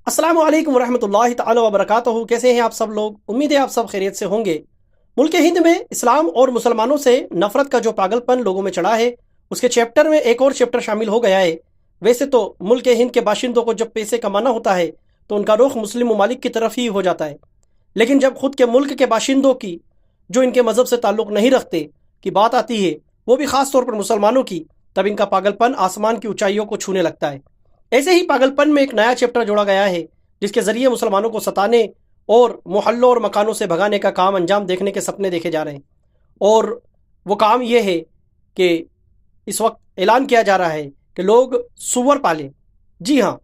अस्सलामु अलैकुम वरहमतुल्लाहि तआला वबरकातुहू। कैसे हैं आप सब लोग? उम्मीद है आप सब खैरियत से होंगे। मुल्क हिंद में इस्लाम और मुसलमानों से नफरत का जो पागलपन लोगों में चढ़ा है, उसके चैप्टर में एक और चैप्टर शामिल हो गया है। वैसे तो मुल्क हिंद के बाशिंदों को जब पैसे कमाना होता है तो उनका रुख मुस्लिम ममालिक की तरफ ही हो जाता है, लेकिन जब खुद के मुल्क के बाशिंदों की, जो इनके मज़हब से ताल्लुक़ नहीं रखते, की बात आती है, वो भी ख़ास तौर पर मुसलमानों की, तब इनका पागलपन आसमान की ऊंचाइयों को छूने लगता है। ऐसे ही पागलपन में एक नया चैप्टर जोड़ा गया है, जिसके ज़रिए मुसलमानों को सताने और मोहल्लों और मकानों से भगाने का काम अंजाम देखने के सपने देखे जा रहे हैं। और वो काम ये है कि इस वक्त ऐलान किया जा रहा है कि लोग सूअर पालें। जी हाँ,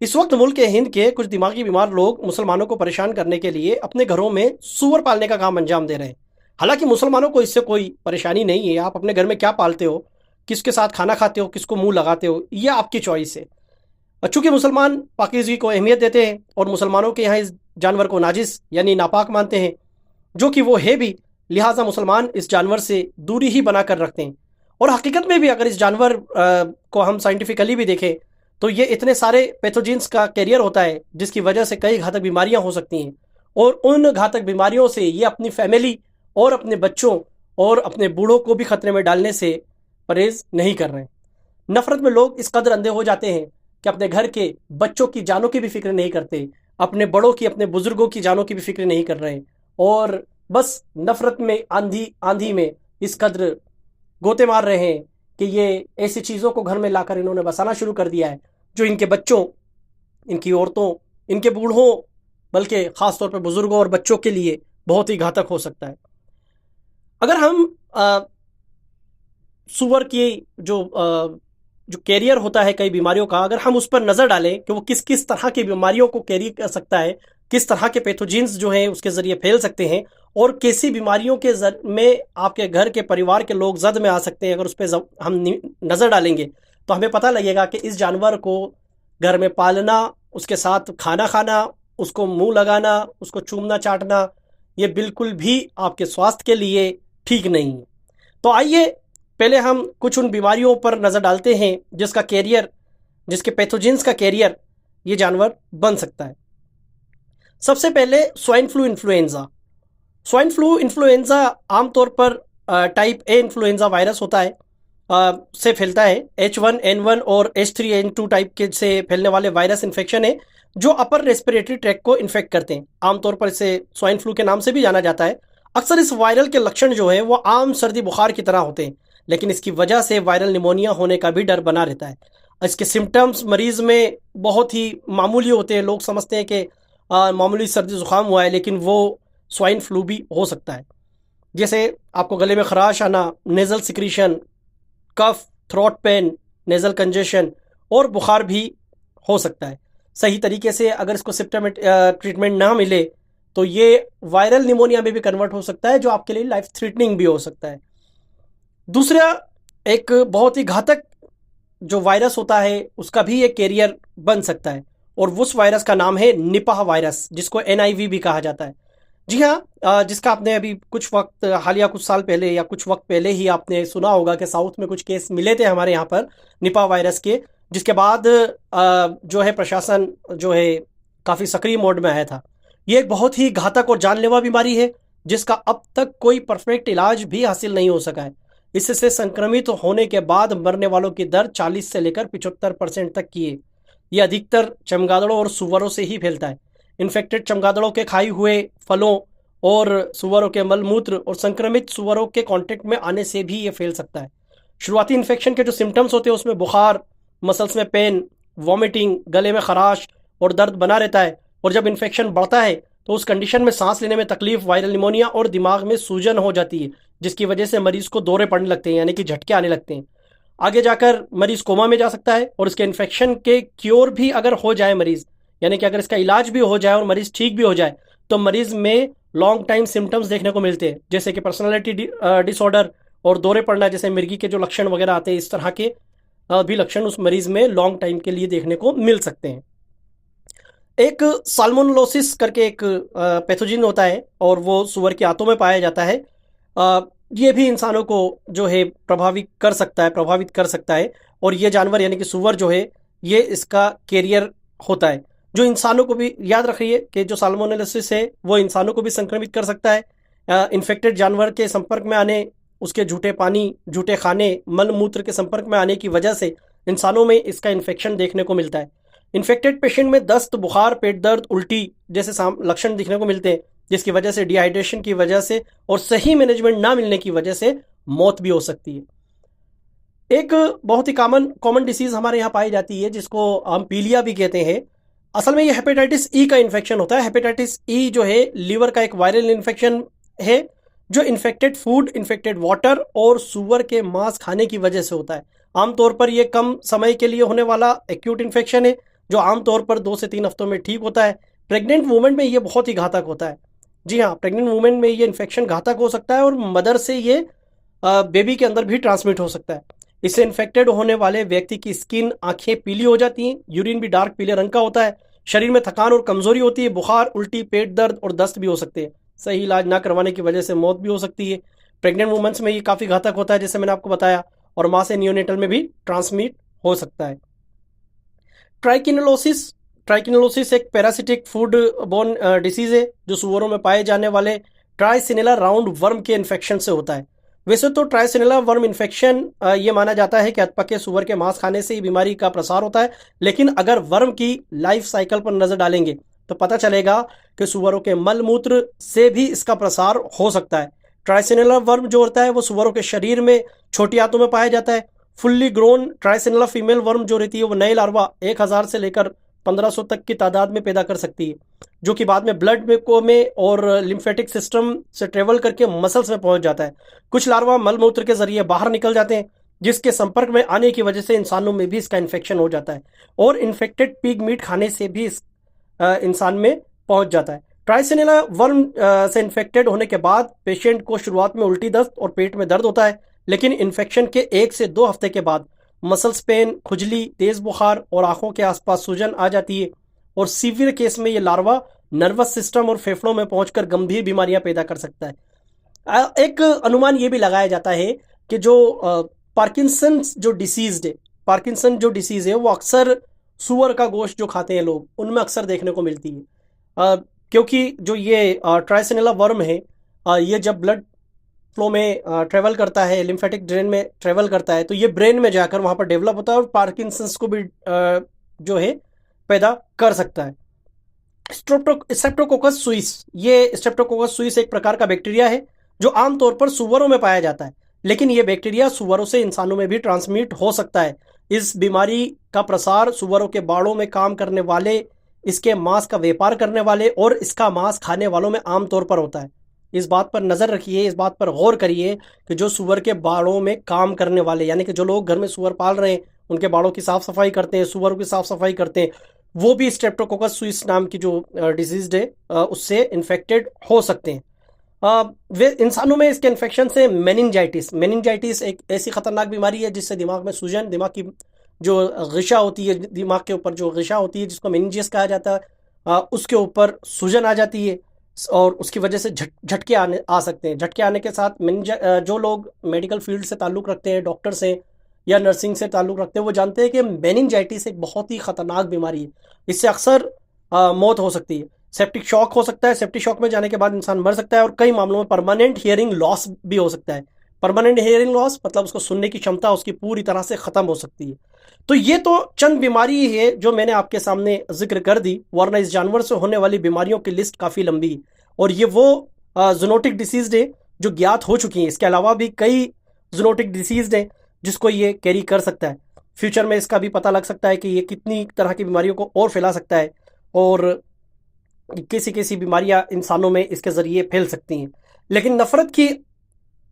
इस वक्त मुल्क हिंद के कुछ दिमागी बीमार लोग मुसलमानों को परेशान करने के लिए अपने घरों में सूअर पालने का काम अंजाम दे रहे हैं। हालांकि मुसलमानों को इससे कोई परेशानी नहीं है। आप अपने घर में क्या पालते हो, किसके साथ खाना खाते हो, किसको मुंह लगाते हो, यह आपकी चॉइस है। चूंकि मुसलमान पाकीज़गी को अहमियत देते हैं और मुसलमानों के यहाँ इस जानवर को नाजिस यानी नापाक मानते हैं, जो कि वो है भी, लिहाजा मुसलमान इस जानवर से दूरी ही बना कर रखते हैं। और हकीकत में भी अगर इस जानवर को हम साइंटिफिकली भी देखें तो ये इतने सारे पैथोजेंस का कैरियर होता है, जिसकी वजह से कई घातक बीमारियां हो सकती हैं। और उन घातक बीमारियों से ये अपनी फैमिली और अपने बच्चों और अपने बूढ़ों को भी खतरे में डालने से परहेज नहीं कर रहे हैं। नफरत में लोग इस कदर अंधे हो जाते हैं कि अपने घर के बच्चों की जानों की भी फिक्र नहीं करते, अपने बड़ों की, अपने बुजुर्गों की जानों की भी फिक्र नहीं कर रहे, और बस नफरत में आंधी आंधी में इस कदर गोते मार रहे हैं कि ये ऐसी चीज़ों को घर में लाकर इन्होंने बसाना शुरू कर दिया है, जो इनके बच्चों, इनकी औरतों, इनके बूढ़ों, बल्कि ख़ास तौर पर बुजुर्गों और बच्चों के लिए बहुत ही घातक हो सकता है। अगर हम सुअर की जो कैरियर होता है कई बीमारियों का, अगर हम उस पर नज़र डालें कि वो किस किस तरह की बीमारियों को कैरी कर सकता है, किस तरह के पैथोजेंस जो हैं उसके ज़रिए फैल सकते हैं, और कैसी बीमारियों के में आपके घर के परिवार के लोग जद में आ सकते हैं, अगर उस पर हम नज़र डालेंगे तो हमें पता लगेगा कि इस जानवर को घर में पालना, उसके साथ खाना खाना, उसको मुंह लगाना, उसको चूमना चाटना, ये बिल्कुल भी आपके स्वास्थ्य के लिए ठीक नहीं है। तो आइए पहले हम कुछ उन बीमारियों पर नज़र डालते हैं जिसका कैरियर, जिसके पैथोजेंस का कैरियर ये जानवर बन सकता है। सबसे पहले swine flu influenza. Swine flu influenza आमतौर पर टाइप ए इन्फ्लुएंजा वायरस होता है, से फैलता है। H1N1 और H3N2 टाइप के से फैलने वाले वायरस इन्फेक्शन है जो अपर रेस्पिरेटरी ट्रैक्ट को इन्फेक्ट करते हैं। आमतौर पर इसे स्वाइन फ्लू के नाम से भी जाना जाता है। अक्सर इस वायरल के लक्षण जो है वो आम सर्दी बुखार की तरह होते हैं, लेकिन इसकी वजह से वायरल निमोनिया होने का भी डर बना रहता है। इसके सिम्टम्स मरीज में बहुत ही मामूली होते हैं। लोग समझते हैं कि मामूली सर्दी जुकाम हुआ है, लेकिन वो स्वाइन फ्लू भी हो सकता है। जैसे आपको गले में खराश आना, नेज़ल सिक्रीशन, कफ, थ्रोट पेन, नेज़ल कंजेशन और बुखार भी हो सकता है। सही तरीके से अगर इसको सिम्टमेट ट्रीटमेंट ना मिले तो ये वायरल निमोनिया में भी कन्वर्ट हो सकता है, जो आपके लिए लाइफ थ्रेटनिंग भी हो सकता है। दूसरा, एक बहुत ही घातक जो वायरस होता है उसका भी एक कैरियर बन सकता है, और उस वायरस का नाम है निपाह वायरस, जिसको NIV भी कहा जाता है। जी हाँ, जिसका आपने अभी कुछ वक्त, हालिया कुछ साल पहले या कुछ वक्त पहले ही आपने सुना होगा कि साउथ में कुछ केस मिले थे हमारे यहाँ पर निपाह वायरस के, जिसके बाद जो है प्रशासन जो है काफ़ी सक्रिय मोड में आया था। ये एक बहुत ही घातक और जानलेवा बीमारी है जिसका अब तक कोई परफेक्ट इलाज भी हासिल नहीं हो सका है। इससे संक्रमित होने के बाद मरने वालों की दर 40 से लेकर 75% तक की है। ये अधिकतर चमगादड़ों और सुअरों से ही फैलता है। इन्फेक्टेड चमगादड़ों के खाए हुए फलों और सुअरों के मलमूत्र और संक्रमित सुअरों के कांटेक्ट में आने से भी ये फैल सकता है। शुरुआती इन्फेक्शन के जो सिम्टम्स होते हैं उसमें बुखार, मसल्स में पेन, वॉमिटिंग, गले में खराश और दर्द बना रहता है, और जब इन्फेक्शन बढ़ता है तो उस कंडीशन में सांस लेने में तकलीफ, वायरल निमोनिया और दिमाग में सूजन हो जाती है, जिसकी वजह से मरीज को दौरे पड़ने लगते हैं, यानी कि झटके आने लगते हैं। आगे जाकर मरीज कोमा में जा सकता है, और इसके इन्फेक्शन के क्योर भी अगर हो जाए मरीज, यानी कि अगर इसका इलाज भी हो जाए और मरीज ठीक भी हो जाए, तो मरीज में लॉन्ग टाइम सिम्टम्स देखने को मिलते हैं, जैसे कि पर्सनालिटी डिसऑर्डर और दौरे पड़ना, जैसे मिर्गी के जो लक्षण वगैरह आते हैं, इस तरह के भी लक्षण उस मरीज में लॉन्ग टाइम के लिए देखने को मिल सकते हैं। एक साल्मोनेलोसिस करके एक पैथोजन होता है, और वो सुअर के आंतों में पाया जाता है। ये भी इंसानों को जो है प्रभावित कर सकता है, और ये जानवर यानी कि सुअर जो है ये इसका कैरियर होता है। जो इंसानों को भी, याद रखिए कि जो साल्मोनेलोसिस है वो इंसानों को भी संक्रमित कर सकता है। इन्फेक्टेड जानवर के संपर्क में आने, उसके झूठे पानी, झूठे खाने, मल मूत्र के संपर्क में आने की वजह से इंसानों में इसका इन्फेक्शन देखने को मिलता है। इन्फेक्टेड पेशेंट में दस्त, बुखार, पेट दर्द, उल्टी जैसे लक्षण दिखने को मिलते हैं, जिसकी वजह से डिहाइड्रेशन की वजह से और सही मैनेजमेंट ना मिलने की वजह से मौत भी हो सकती है। एक बहुत ही कॉमन डिसीज हमारे यहाँ पाई जाती है जिसको हम पीलिया भी कहते हैं। असल में ये हेपेटाइटिस ई का इन्फेक्शन होता है। हेपेटाइटिस ई जो है लीवर का एक वायरल इन्फेक्शन है जो इन्फेक्टेड फूड, इन्फेक्टेड वाटर और सूअर के मांस खाने की वजह से होता है। आमतौर पर यह कम समय के लिए होने वाला एक्यूट इन्फेक्शन है जो आमतौर पर 2 से 3 हफ्तों में ठीक होता है। प्रेग्नेंट वुमेन में यह बहुत ही घातक होता है। जी हाँ, प्रेग्नेंट वुमेन में ये इन्फेक्शन घातक हो सकता है और मदर से ये बेबी के अंदर भी ट्रांसमिट हो सकता है। इससे इन्फेक्टेड होने वाले व्यक्ति की स्किन, आंखें पीली हो जाती हैं, यूरिन भी डार्क पीले रंग का होता है, शरीर में थकान और कमजोरी होती है, बुखार, उल्टी, पेट दर्द और दस्त भी हो सकते हैं। सही इलाज ना करवाने की वजह से मौत भी हो सकती है। प्रेग्नेंट वुमेन्स में ये काफ़ी घातक होता है जैसे मैंने आपको बताया, और माँ से नियोनेटल में भी ट्रांसमिट हो सकता है। ट्राइकिनोलोसिस ट्राइकिनोलोसिस एक पैरासिटिक फूड बोर्न डिसीज है जो सुअरों में पाए जाने वाले ट्राइसिनेला राउंड वर्म के इन्फेक्शन से होता है। वैसे तो ट्राइसिनेला वर्म इन्फेक्शन ये माना जाता है कि अधपके सुअर के मांस खाने से ही बीमारी का प्रसार होता है, लेकिन अगर वर्म की लाइफ साइकिल पर नजर डालेंगे तो पता चलेगा कि सुअरों के मल मूत्र से भी इसका प्रसार हो सकता है। ट्राइसिनेला वर्म जो होता है वो सुअरों के शरीर में छोटी आंतों में पाया जाता है। फुल्ली ग्रोन ट्राइसिनेला फीमेल वर्म जो रहती है वो नए लार्वा 1000 से लेकर 1500 तक की तादाद में पैदा कर सकती है, जो कि बाद में ब्लड में और लिम्फेटिक सिस्टम से ट्रेवल करके मसल्स में पहुंच जाता है। कुछ लार्वा मलमूत्र के जरिए बाहर निकल जाते हैं जिसके संपर्क में आने की वजह से इंसानों में भी इसका इन्फेक्शन हो जाता है और इन्फेक्टेड पिग मीट खाने से भी इस इंसान में पहुंच जाता है। ट्राइसिनेला वर्म से इन्फेक्टेड होने के बाद पेशेंट को शुरुआत में उल्टी, दस्त और पेट में दर्द होता है, लेकिन इन्फेक्शन के 1 से 2 हफ्ते के बाद मसल्स पेन, खुजली, तेज बुखार और आंखों के आसपास सूजन आ जाती है और सीवियर केस में ये लार्वा नर्वस सिस्टम और फेफड़ों में पहुंचकर गंभीर बीमारियां पैदा कर सकता है। एक अनुमान ये भी लगाया जाता है कि जो पार्किंसन जो डिसीज है वो अक्सर सुअर का गोश्त जो खाते हैं लोग उनमें अक्सर देखने को मिलती है, क्योंकि जो ये ट्राइसिनेला वर्म है ये जब ब्लड फ्लो में ट्रेवल करता है, लिम्फेटिक ड्रेन में ट्रेवल करता है, तो ये ब्रेन में जाकर वहां पर डेवलप होता है और पार्किंसंस को भी जो है पैदा कर सकता है। स्ट्रेप्टोकोकस सुइस एक प्रकार का बैक्टीरिया है जो आमतौर पर सुअरों में पाया जाता है, लेकिन यह बैक्टीरिया सुअरों से इंसानों में भी ट्रांसमिट हो सकता है। इस बीमारी का प्रसार सुअरों के बाड़ों में काम करने वाले, इसके मांस का व्यापार करने वाले और इसका मांस खाने वालों में आमतौर पर होता है। इस बात पर नजर रखिए, इस बात पर गौर करिए कि जो सुअर के बाड़ों में काम करने वाले, यानी कि जो लोग घर में सुअर पाल रहे हैं, उनके बाड़ों की साफ सफाई करते हैं, सुअरों की साफ सफाई करते हैं, वो भी स्ट्रेप्टोकोकस सुइस नाम की जो डिजीज है उससे इन्फेक्टेड हो सकते हैं। वे इंसानों में इसके इन्फेक्शन से मेनिंजाइटिस एक ऐसी खतरनाक बीमारी है जिससे दिमाग में सूजन, दिमाग की जो ग़िशा होती है, दिमाग के ऊपर जो ग़िशा होती है जिसको मेनिंजियस कहा जाता है, उसके ऊपर सूजन आ जाती है और उसकी वजह से झटके आ सकते हैं। झटके आने के साथ जो लोग मेडिकल फील्ड से ताल्लुक़ रखते हैं, डॉक्टर से या नर्सिंग से ताल्लुक़ रखते हैं, वो जानते हैं कि मेनिंजाइटिस एक बहुत ही ख़तरनाक बीमारी है। इससे अक्सर मौत हो सकती है। सेप्टिक शॉक हो सकता है, सेप्टिक शॉक में जाने के बाद इंसान मर सकता है और कई मामलों में परमानेंट हियरिंग लॉस भी हो सकता है। परमानेंट हियरिंग लॉस मतलब उसको सुनने की क्षमता उसकी पूरी तरह से ख़त्म हो सकती है। तो ये तो चंद बीमारी है जो मैंने आपके सामने जिक्र कर दी, वरना इस जानवर से होने वाली बीमारियों की लिस्ट काफ़ी लंबी है और ये वो जूनोटिक डिसीज है जो ज्ञात हो चुकी हैं। इसके अलावा भी कई जूनोटिक डिसीज हैं जिसको ये कैरी कर सकता है। फ्यूचर में इसका भी पता लग सकता है कि ये कितनी तरह की बीमारियों को और फैला सकता है और कैसी कैसी बीमारियां इंसानों में इसके ज़रिए फैल सकती हैं। लेकिन नफ़रत की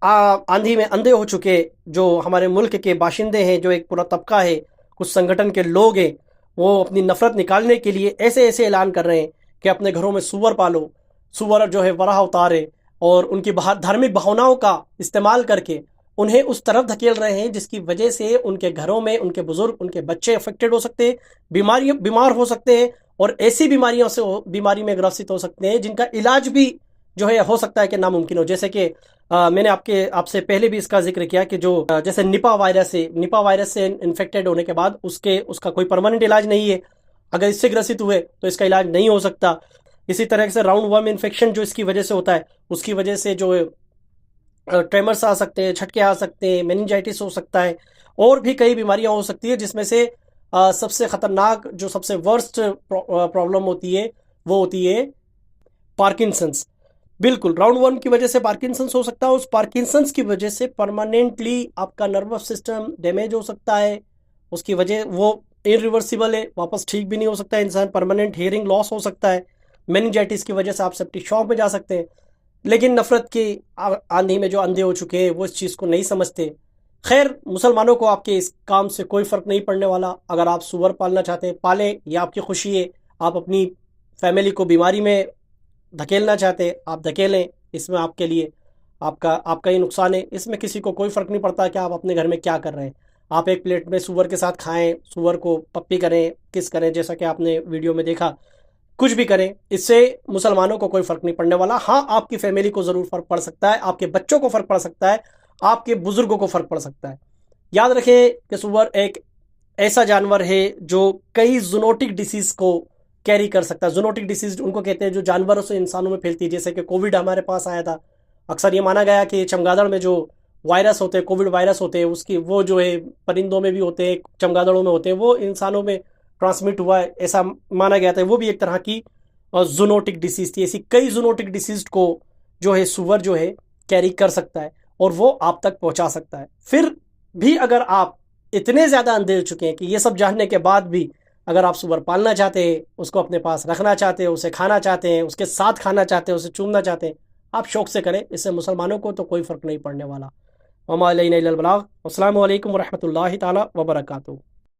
आंधी में अंधे हो चुके जो हमारे मुल्क के बाशिंदे हैं, जो एक पूरा तबका है, कुछ संगठन के लोग हैं, वो अपनी नफ़रत निकालने के लिए ऐसे ऐसे ऐलान कर रहे हैं कि अपने घरों में सुअर पालो, सुअर जो है वराह उतारे और उनकी धार्मिक भावनाओं का इस्तेमाल करके उन्हें उस तरफ धकेल रहे हैं जिसकी वजह से उनके घरों में उनके बुजुर्ग, उनके बच्चे अफेक्टेड हो सकते हैं, बीमार हो सकते हैं और ऐसी बीमारियों से बीमारी में ग्रसित हो सकते हैं जिनका इलाज भी जो है हो सकता है कि नामुमकिन हो। जैसे कि मैंने आपसे पहले भी इसका जिक्र किया कि जो जैसे निपा वायरस से इन्फेक्टेड होने के बाद उसका कोई परमानेंट इलाज नहीं है। अगर इससे ग्रसित हुए तो इसका इलाज नहीं हो सकता। इसी तरह से राउंड वर्म इन्फेक्शन जो इसकी वजह से होता है, उसकी वजह से जो ट्रेमर्स आ सकते हैं, झटके आ सकते हैं, मेनिंजाइटिस हो सकता है, और भी कई बीमारियां हो सकती है, जिसमें से सबसे खतरनाक जो सबसे वर्स्ट प्रॉब्लम होती है वो होती है पार्किंसंस। बिल्कुल, राउंड वर्म की वजह से पार्किंसंस हो सकता है। उस पार्किंसंस की वजह से परमानेंटली आपका नर्वस सिस्टम डैमेज हो सकता है। उसकी वजह वो इरिवर्सिबल है, वापस ठीक भी नहीं हो सकता है इंसान। परमानेंट हियरिंग लॉस हो सकता है। मेनिंजाइटिस की वजह से आप सेप्टिक शॉक में जा सकते हैं। लेकिन नफरत की आंधी में जो अंधे हो चुके हैं वो इस चीज़ को नहीं समझते। खैर, मुसलमानों को आपके इस काम से कोई फ़र्क नहीं पड़ने वाला। अगर आप सूअर पालना चाहते हैं पालें, ये आपकी खुशी है। आप अपनी फैमिली को बीमारी में धकेलना चाहते हैं आप धकेलें, इसमें आपके लिए आपका आपका ही नुकसान है। इसमें किसी को कोई फ़र्क नहीं पड़ता कि आप अपने घर में क्या कर रहे हैं। आप एक प्लेट में सूअर के साथ खाएं, सूअर को पप्पी करें, किस करें, जैसा कि आपने वीडियो में देखा। कुछ भी करें, इससे मुसलमानों को कोई फर्क नहीं पड़ने वाला। हाँ, आपकी फैमिली को जरूर फर्क पड़ सकता है, आपके बच्चों को फर्क पड़ सकता है, आपके बुजुर्गों को फर्क पड़ सकता है। याद रखें कि सूअर एक ऐसा जानवर है जो कई जूनोटिक डिसीज को कैरी कर सकता है। जूनोटिक डिसीज उनको कहते हैं जो जानवरों से इंसानों में फैलती है। जैसे कि कोविड हमारे पास आया था, अक्सर ये माना गया कि चमगादड़ में जो वायरस होते हैं, कोविड वायरस होते हैं, उसकी वो जो है परिंदों में भी होते हैं, चमगादड़ों में होते हैं, वो इंसानों में ट्रांसमिट हुआ है, ऐसा माना गया था। वो भी एक तरह की जूनोटिक डिसीज थी। ऐसी कई जूनोटिक डिसीज को जो है सूअर जो है कैरी कर सकता है और वो आप तक पहुंचा सकता है। फिर भी अगर आप इतने ज़्यादा अंधे हो चुके हैं कि ये सब जानने के बाद भी अगर आप सूअर पालना चाहते हैं, उसको अपने पास रखना चाहते हैं, उसे खाना चाहते हैं, उसके साथ खाना चाहते हैं, उसे चूमना चाहते हैं, आप शौक से करें। इससे मुसलमानों को तो कोई फ़र्क नहीं पड़ने वाला। वमा अलैना इल्लल बलाग। अस्सलामु अलैकुम वरहमतुल्लाहि ताला वबरकातुहू।